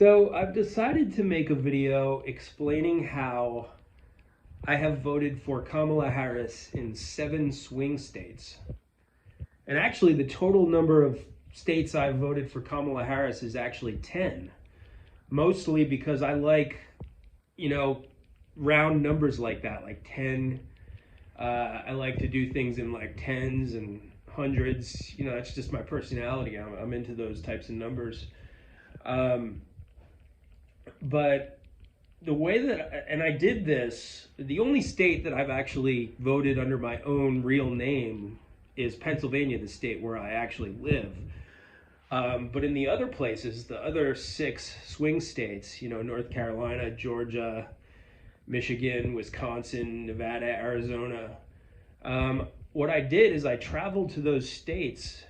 So I've decided to make a video explaining how I have voted for Kamala Harris in 7 swing states. And actually the total number of states I've voted for Kamala Harris is actually 10. Mostly because I like, round numbers like that, like 10. I like to do things in like tens and hundreds. That's just my personality. I'm into those types of numbers. But the way that, and I did this, the only state that I've actually voted under my own real name is Pennsylvania, the state where I actually live. But in the other places, the other 6 swing states, North Carolina, Georgia, Michigan, Wisconsin, Nevada, Arizona, what I did is I traveled to those states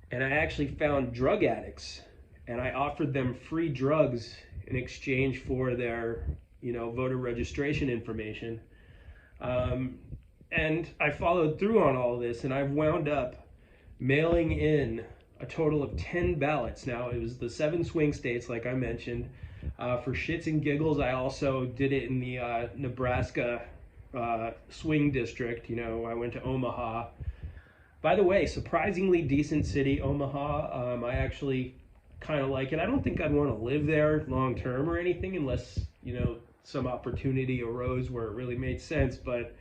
and I actually found drug addicts and I offered them free drugs in exchange for their, voter registration information. And I followed through on all this, and I've wound up mailing in a total of 10 ballots. Now, it was the 7 swing states, like I mentioned. For shits and giggles, I also did it in the Nebraska swing district. I went to Omaha. By the way, surprisingly decent city, Omaha. I actually kind of like it. I don't think I'd want to live there long term or anything unless, some opportunity arose where it really made sense. But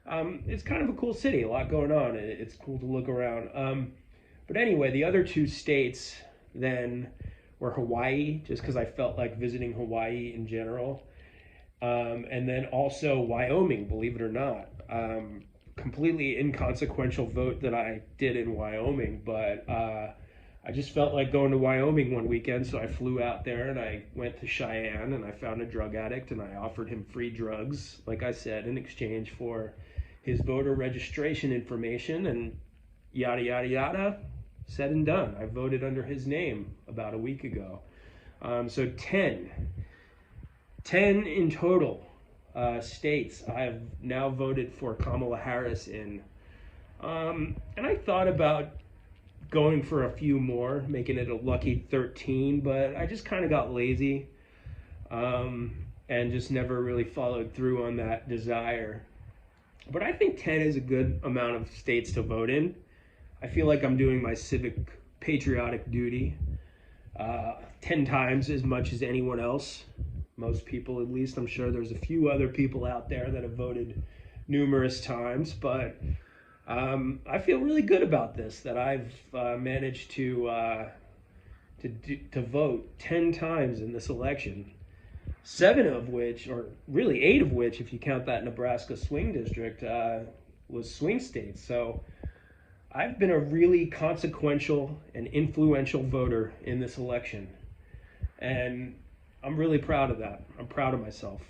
it's kind of a cool city, a lot going on. It's cool to look around. But anyway, the other 2 states then were Hawaii, just because I felt like visiting Hawaii in general. And then also Wyoming, believe it or not. Completely inconsequential vote that I did in Wyoming, but I just felt like going to Wyoming one weekend, so I flew out there and I went to Cheyenne and I found a drug addict and I offered him free drugs, like I said, in exchange for his voter registration information, and yada, yada, yada, said and done. I voted under his name about a week ago. So 10 in total states I have now voted for Kamala Harris in. And I thought about going for a few more, making it a lucky 13, but I just kind of got lazy and just never really followed through on that desire. But I think 10 is a good amount of states to vote in. I feel like I'm doing my civic patriotic duty 10 times as much as anyone else. Most people, at least. I'm sure there's a few other people out there that have voted numerous times, but I feel really good about this, that I've managed to vote 10 times in this election. 7 of which, or really 8 of which, if you count that Nebraska swing district, was swing states. So I've been a really consequential and influential voter in this election. And I'm really proud of that. I'm proud of myself.